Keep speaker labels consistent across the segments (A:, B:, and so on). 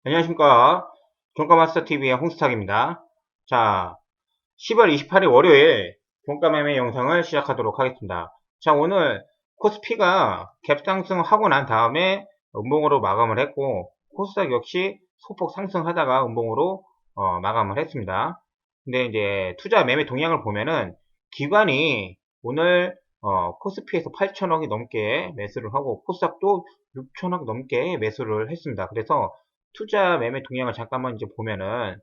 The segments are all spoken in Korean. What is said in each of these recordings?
A: 안녕하십니까. 종가마스터TV의 홍스탁입니다. 자, 10월 28일 월요일 종가 매매 영상을 시작하도록 하겠습니다. 자, 오늘 코스피가 갭상승하고 난 다음에 음봉으로 마감을 했고, 코스닥 역시 소폭 상승하다가 음봉으로 마감을 했습니다. 근데 이제 투자 매매 동향을 보면은 기관이 오늘 코스피에서 8천억이 넘게 매수를 하고 코스닥도 6천억 넘게 매수를 했습니다. 그래서 투자 매매 동향을 잠깐만 이제 보면은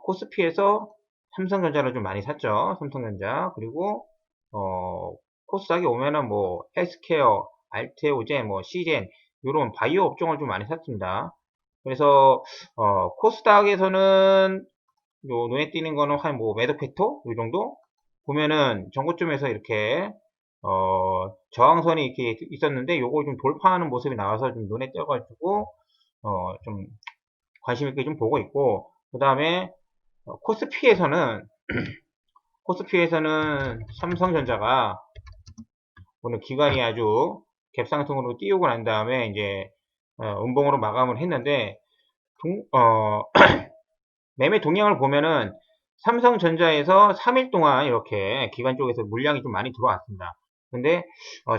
A: 코스피에서 삼성전자를 좀 많이 샀죠. 삼성전자. 그리고 코스닥에 오면은 뭐 헬스케어, 알테오젠, 뭐 시젠 이런 바이오 업종을 좀 많이 샀습니다. 그래서 코스닥에서는 요 눈에 띄는 거는 한 뭐 매도팩토 이 정도 보면은 전고점에서 이렇게 저항선이 이렇게 있었는데 요걸 좀 돌파하는 모습이 나와서 좀 눈에 띄어가지고 좀 관심 있게 좀 보고 있고, 그 다음에 코스피에서는 삼성전자가 오늘 기관이 아주 갭상승으로 띄우고 난 다음에 이제 음봉으로 마감을 했는데 매매 동향을 보면은 삼성전자에서 3일 동안 이렇게 기관 쪽에서 물량이 좀 많이 들어왔습니다. 근데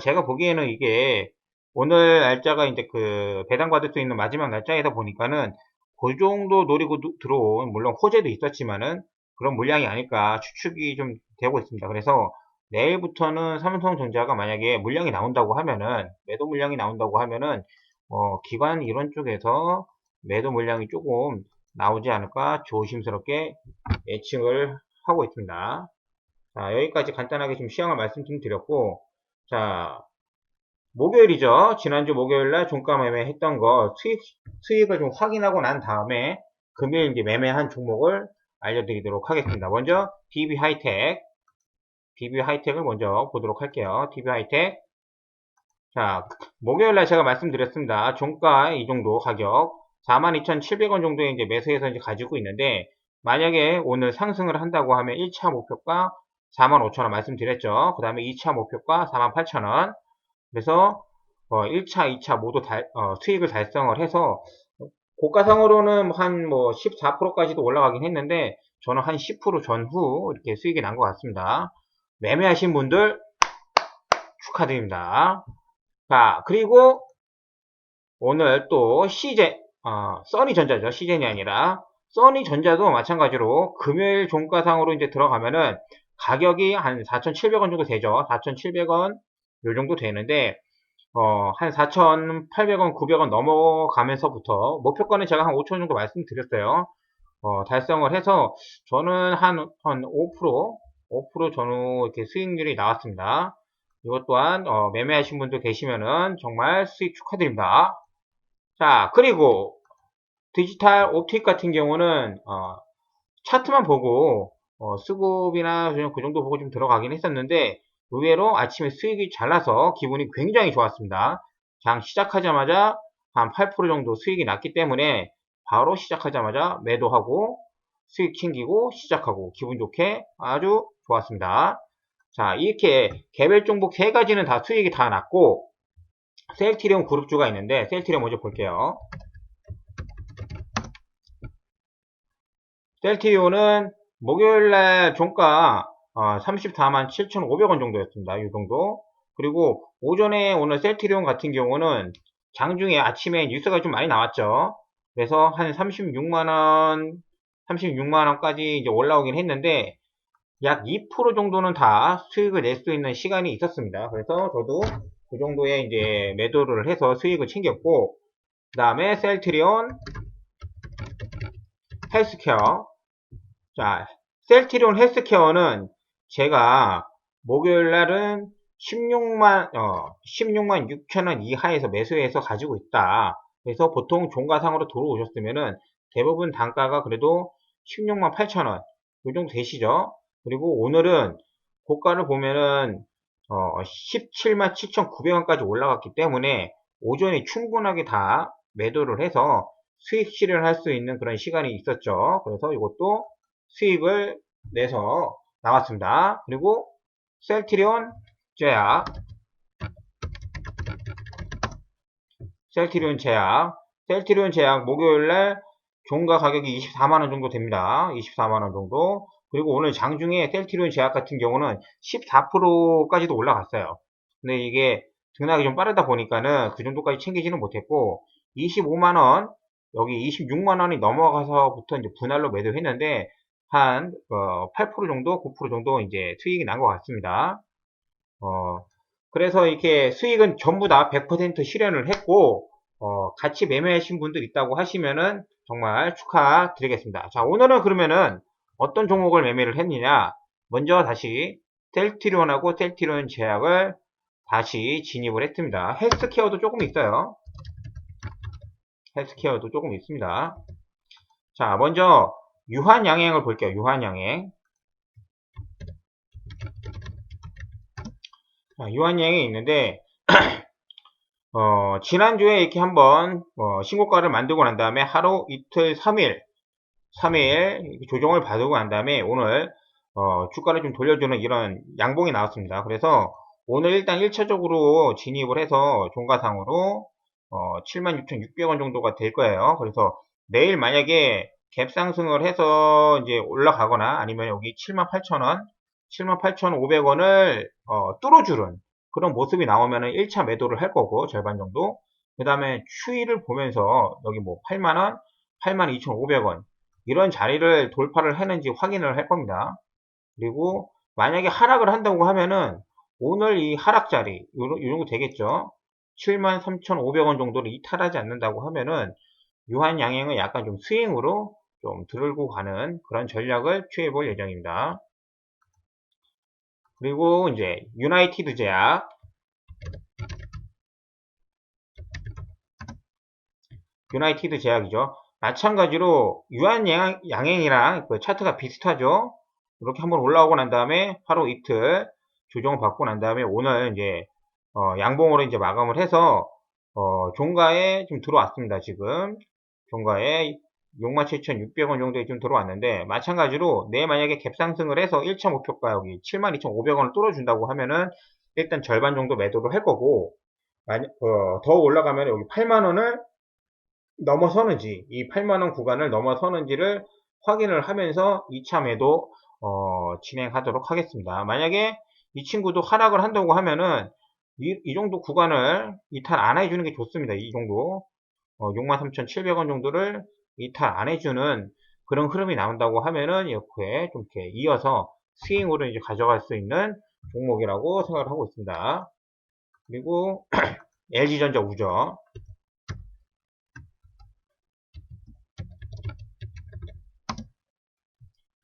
A: 제가 보기에는 이게 오늘 날짜가 이제 그 배당받을 수 있는 마지막 날짜이다 보니까는 그 정도 노리고 들어온, 물론 호재도 있었지만은 그런 물량이 아닐까 추측이 좀 되고 있습니다. 그래서 내일부터는 삼성전자가 만약에 물량이 나온다고 하면은, 매도 물량이 나온다고 하면은 기관 이런 쪽에서 매도 물량이 조금 나오지 않을까 조심스럽게 예측을 하고 있습니다. 자, 여기까지 간단하게 좀 시황을 말씀 좀 드렸고, 자, 목요일이죠. 지난주 목요일날 종가 매매했던 거 수익을 좀 확인하고 난 다음에 금요일 이제 매매한 종목을 알려드리도록 하겠습니다. 먼저 DB 하이텍을 먼저 보도록 할게요. DB 하이텍. 자, 목요일날 제가 말씀드렸습니다. 종가 이 정도 가격 42,700원 정도의 이제 매수해서 이제 가지고 있는데, 만약에 오늘 상승을 한다고 하면 1차 목표가 45,000원 말씀드렸죠. 그 다음에 2차 목표가 48,000원. 그래서 1차, 2차 모두 수익을 달성을 해서 고가상으로는 한 뭐 14%까지도 올라가긴 했는데, 저는 한 10% 전후 이렇게 수익이 난 것 같습니다. 매매하신 분들 축하드립니다. 자, 그리고 오늘 또 써니전자죠. 시젠이 아니라 써니전자도 마찬가지로 금요일 종가상으로 이제 들어가면은 가격이 한 4,700원 정도 되죠. 4,700원 요 정도 되는데 한 4,800원, 900원 넘어가면서부터 목표가는 제가 한 5,000원 정도 말씀드렸어요. 달성을 해서 저는 한 5% 전후 이렇게 수익률이 나왔습니다. 이것 또한 매매하신 분들 계시면은 정말 수익 축하드립니다. 자, 그리고 디지털 옵틱 같은 경우는 차트만 보고 수급이나 그 정도 보고 좀 들어가긴 했었는데, 의외로 아침에 수익이 잘 나서 기분이 굉장히 좋았습니다. 장 시작하자마자 한 8% 정도 수익이 났기 때문에 바로 시작하자마자 매도하고 수익 챙기고 시작하고 기분 좋게 아주 좋았습니다. 자, 이렇게 개별 종목 세 가지는 다 수익이 다 났고, 셀트리온 그룹주가 있는데 셀트리온 먼저 볼게요. 셀트리온은 목요일날 종가 34만 7,500원 정도였습니다. 이 정도. 그리고 오전에 오늘 셀트리온 같은 경우는 장중에 아침에 뉴스가 좀 많이 나왔죠. 그래서 한 36만원까지 이제 올라오긴 했는데, 약 2% 정도는 다 수익을 낼 수 있는 시간이 있었습니다. 그래서 저도 그 정도의 이제 매도를 해서 수익을 챙겼고, 그 다음에 셀트리온 헬스케어. 자, 셀트리온 헬스케어는 제가 목요일 날은 16만 6천원 이하에서 매수해서 가지고 있다. 그래서 보통 종가상으로 들어오셨으면은 대부분 단가가 그래도 16만 8천원 이 정도 되시죠. 그리고 오늘은 고가를 보면은 17만 7,900원까지 올라갔기 때문에 오전에 충분하게 다 매도를 해서 수익 실현할 수 있는 그런 시간이 있었죠. 그래서 이것도 수익을 내서 나왔습니다. 그리고 셀트리온 제약, 셀트리온 제약 목요일날 종가 가격이 24만원 정도 됩니다. 24만원 정도. 그리고 오늘 장중에 셀트리온 제약 같은 경우는 14%까지도 올라갔어요. 근데 이게 등락이 좀 빠르다 보니까는 그 정도까지 챙기지는 못했고 25만원, 여기 26만원이 넘어가서부터 이제 분할로 매도했는데 한 8% 정도, 9% 정도 이제 수익이 난 것 같습니다. 그래서 이렇게 수익은 전부 다 100% 실현을 했고 같이 매매하신 분들 있다고 하시면은 정말 축하드리겠습니다. 자, 오늘은 그러면은 어떤 종목을 매매를 했느냐? 먼저 다시 셀트리온하고 셀트리온 제약을 다시 진입을 했습니다. 헬스케어도 조금 있어요. 헬스케어도 조금 있습니다. 자, 먼저 유한양행을 볼게요. 유한양행. 유한양행이 있는데 지난주에 이렇게 한번 신고가를 만들고 난 다음에 하루 이틀 3일 조정을 받고 난 다음에 오늘 주가를 좀 돌려주는 이런 양봉이 나왔습니다. 그래서 오늘 일단 1차적으로 진입을 해서 종가상으로 76,600원 정도가 될 거예요. 그래서 내일 만약에 갭 상승을 해서 이제 올라가거나 아니면 여기 78,000원, 78,500원을 뚫어주는 그런 모습이 나오면은 1차 매도를 할 거고 절반 정도. 그 다음에 추이를 보면서 여기 뭐 8만원, 82,500원 이런 자리를 돌파를 했는지 확인을 할 겁니다. 그리고 만약에 하락을 한다고 하면은 오늘 이 하락 자리 이 정도 되겠죠. 73,500원 정도를 이탈하지 않는다고 하면은 유한양행은 약간 좀 스윙으로 좀 들고 가는 그런 전략을 취해 볼 예정입니다. 그리고 이제 유나이티드 제약, 유나이티드 제약이죠. 마찬가지로 유한양행이랑 그 차트가 비슷하죠. 이렇게 한번 올라오고 난 다음에 하루 이틀 조정을 받고 난 다음에 오늘 이제 양봉으로 이제 마감을 해서 종가에 좀 들어왔습니다. 지금 종가에 67,600원 정도에 좀 들어왔는데 마찬가지로 내일 만약에 갭상승을 해서 1차 목표가 여기 72,500원을 뚫어준다고 하면은 일단 절반 정도 매도를 할 거고 더 올라가면 여기 8만원을 넘어서는지 이 8만원 구간을 넘어서는지를 확인을 하면서 2차 매도 진행하도록 하겠습니다. 만약에 이 친구도 하락을 한다고 하면은 이 정도 구간을 이탈 안 해주는 게 좋습니다. 이 정도 63,700원 정도를 이탈 안 해주는 그런 흐름이 나온다고 하면은 이렇게 좀 이렇게 이어서 스윙으로 이제 가져갈 수 있는 종목이라고 생각을 하고 있습니다. 그리고 LG전자 우죠.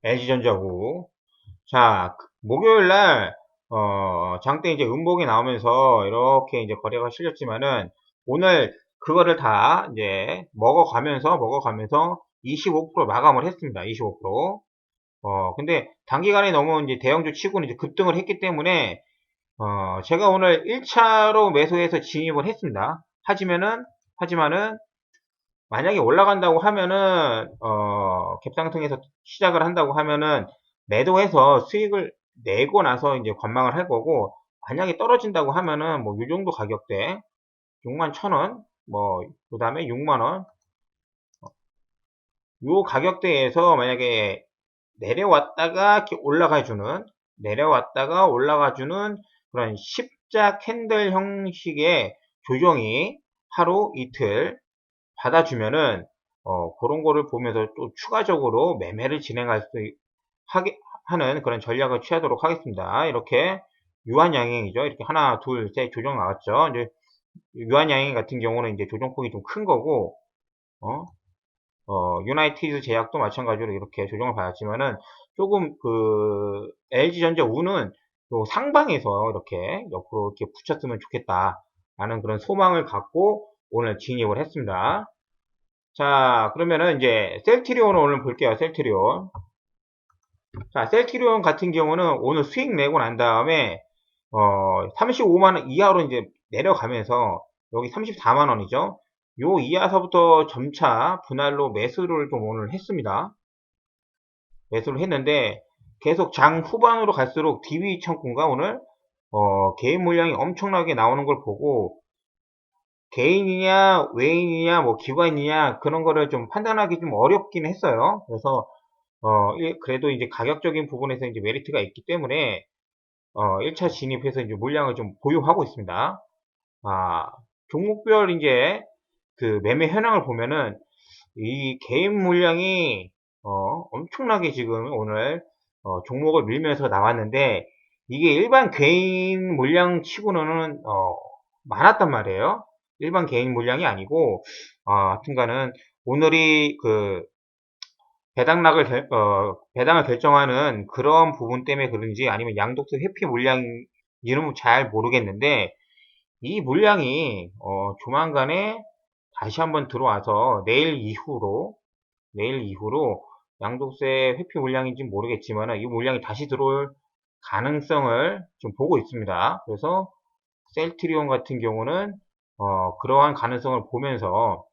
A: LG전자 우. 자, 목요일날 장대 이제 음봉이 나오면서 이렇게 이제 거래가 실렸지만은 오늘 그거를 다 이제 먹어가면서 25% 마감을 했습니다. 25%. 근데 단기간에 너무 이제 대형주 치고는 이제 급등을 했기 때문에 제가 오늘 1차로 매수해서 진입을 했습니다. 하지만은 만약에 올라간다고 하면은 갭상승에서 시작을 한다고 하면은 매도해서 수익을 내고 나서 이제 관망을 할 거고 만약에 떨어진다고 하면은 뭐 요 정도 가격대 61,000원 뭐 그 다음에 6만원 요 가격대에서 만약에 내려왔다가 이렇게 내려왔다가 올라가주는 그런 십자 캔들 형식의 조정이 하루 이틀 받아주면은 그런 거를 보면서 또 추가적으로 매매를 진행할 수 하는 그런 전략을 취하도록 하겠습니다. 이렇게 유한양행이죠. 이렇게 하나, 둘, 셋 조정 나왔죠. 이제 유한양행 같은 경우는 이제 조정폭이 좀 큰 거고, 유나이티드 제약도 마찬가지로 이렇게 조정을 받았지만은 조금 그 LG전자 우는 요 상방에서 이렇게 옆으로 이렇게 붙였으면 좋겠다 라는 그런 소망을 갖고 오늘 진입을 했습니다. 자, 그러면은 이제 셀트리온을 오늘 볼게요. 셀트리온. 자, 셀트리온 같은 경우는 오늘 수익 내고 난 다음에 35만원 이하로 이제 내려가면서 여기 34만원이죠. 요 이하서부터 점차 분할로 매수를 좀 오늘 했습니다. 매수를 했는데 계속 장 후반으로 갈수록 DB 청구가 오늘 개인 물량이 엄청나게 나오는 걸 보고 개인이냐, 외인이냐, 뭐 기관이냐, 그런 거를 좀 판단하기 좀 어렵긴 했어요. 그래서, 그래도 이제 가격적인 부분에서 이제 메리트가 있기 때문에, 1차 진입해서 이제 물량을 좀 보유하고 있습니다. 아, 종목별 이제 그 매매 현황을 보면은, 이 개인 물량이, 엄청나게 지금 오늘, 종목을 밀면서 나왔는데, 이게 일반 개인 물량 치고는, 많았단 말이에요. 일반 개인 물량이 아니고, 하여튼간은 오늘이 그 배당을 결정하는 그런 부분 때문에 그런지 아니면 양독수 회피 물량인지는 잘 모르겠는데, 이 물량이, 조만간에 다시 한번 들어와서 내일 이후로 양독세 회피 물량인지 모르겠지만 이 물량이 다시 들어올 가능성을 좀 보고 있습니다. 그래서 셀트리온 같은 경우는 그러한 가능성을 보면서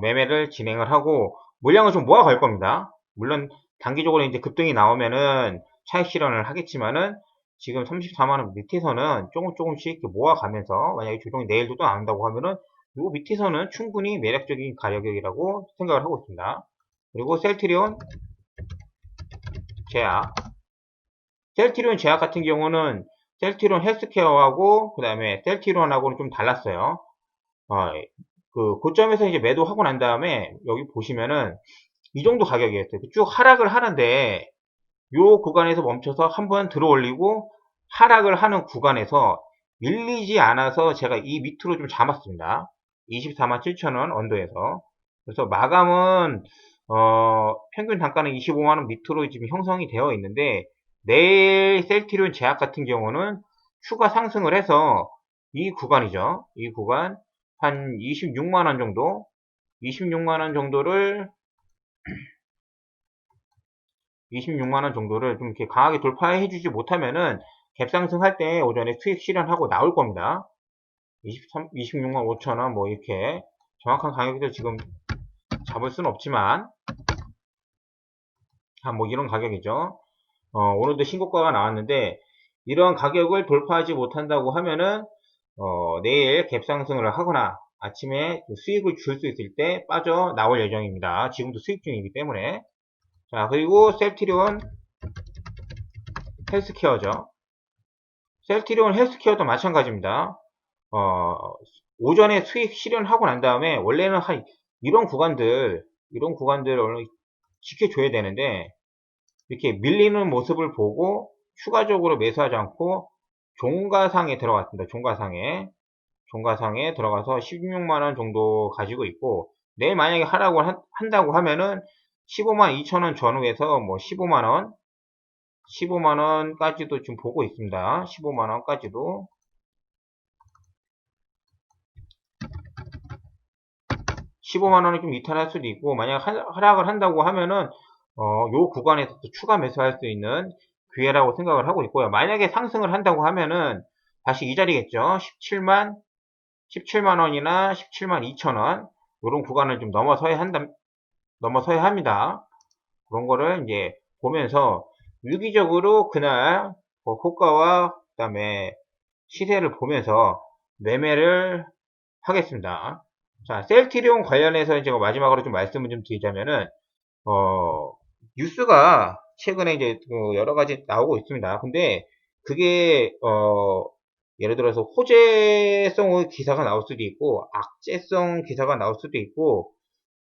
A: 매매를 진행을 하고 물량을 좀 모아갈 겁니다. 물론 단기적으로 이제 급등이 나오면은 차익 실현을 하겠지만은 지금 34만원 밑에서는 조금씩 모아가면서 만약에 조정이 내일도 또 나온다고 하면은 요 밑에서는 충분히 매력적인 가격이라고 생각을 하고 있습니다. 그리고 셀트리온 제약 같은 경우는 셀트리온 헬스케어하고 그 다음에 셀트리온하고는 좀 달랐어요. 그 고점에서 이제 매도하고 난 다음에 여기 보시면은 이 정도 가격이었어요. 쭉 하락을 하는데 요 구간에서 멈춰서 한번 들어 올리고 하락을 하는 구간에서 밀리지 않아서 제가 이 밑으로 좀 잡았습니다. 24만 7천원 언더에서. 그래서 마감은 평균 단가는 25만원 밑으로 지금 형성이 되어 있는데 내일 셀트리온 제약 같은 경우는 추가 상승을 해서 이 구간이죠. 이 구간 한 26만원 정도 26만원 정도를 26만원 정도를 좀 이렇게 강하게 돌파해 주지 못하면은 갭상승할 때 오전에 수익 실현하고 나올 겁니다. 26만 5천원 뭐 이렇게 정확한 가격을 지금 잡을 수는 없지만 뭐 이런 가격이죠. 오늘도 신고가가 나왔는데 이런 가격을 돌파하지 못한다고 하면은 내일 갭상승을 하거나 아침에 수익을 줄 수 있을 때 빠져 나올 예정입니다. 지금도 수익 중이기 때문에. 자, 그리고 셀트리온 헬스케어죠. 셀트리온 헬스케어도 마찬가지입니다. 오전에 수익 실현하고 난 다음에 원래는 이런 구간들 오늘 지켜줘야 되는데 이렇게 밀리는 모습을 보고 추가적으로 매수하지 않고 종가상에 들어갔습니다. 종가상에 들어가서 16만원 정도 가지고 있고 내일 만약에 하락을 한다고 하면은 15만 2천원 전후에서 뭐 15만원까지도 지금 보고 있습니다. 15만원까지도 15만원이 좀 이탈할 수도 있고 만약 하락을 한다고 하면은 요 구간에서 또 추가 매수할 수 있는 기회라고 생각을 하고 있고요. 만약에 상승을 한다고 하면은 다시 이 자리겠죠. 17만원이나 17만 2천원 요런 구간을 좀 넘어서야 합니다. 그런 거를 이제 보면서 유기적으로 그날 호가와 그 다음에 시세를 보면서 매매를 하겠습니다. 자, 셀트리온 관련해서 제가 마지막으로 좀 말씀을 좀 드리자면은, 뉴스가 최근에 이제 여러 가지 나오고 있습니다. 근데 그게, 예를 들어서 호재성 기사가 나올 수도 있고, 악재성 기사가 나올 수도 있고,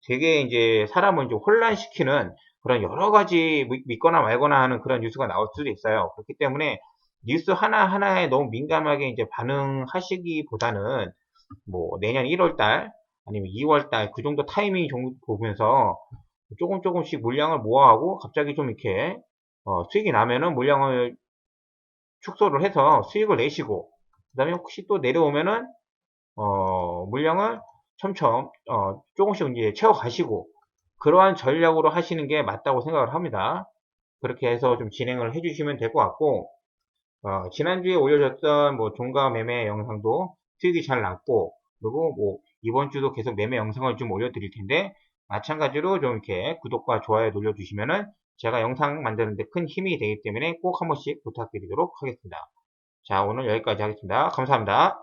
A: 되게 이제 사람을 이제 혼란시키는 그런 여러 가지 믿거나 말거나 하는 그런 뉴스가 나올 수도 있어요. 그렇기 때문에 뉴스 하나하나에 너무 민감하게 이제 반응하시기보다는 뭐 내년 1월달 아니면 2월달 그 정도 타이밍 정도 보면서 조금씩 물량을 모아하고 갑자기 좀 이렇게 수익이 나면은 물량을 축소를 해서 수익을 내시고 그 다음에 혹시 또 내려오면은 물량을 조금씩 이제 채워 가시고 그러한 전략으로 하시는 게 맞다고 생각을 합니다. 그렇게 해서 좀 진행을 해주시면 될 것 같고 지난주에 올려졌던 뭐 종가 매매 영상도 수익이 잘 났고 그리고 뭐 이번 주도 계속 매매 영상을 좀 올려드릴 텐데 마찬가지로 좀 이렇게 구독과 좋아요 눌러주시면은 제가 영상 만드는데 큰 힘이 되기 때문에 꼭 한 번씩 부탁드리도록 하겠습니다. 자, 오늘 여기까지 하겠습니다. 감사합니다.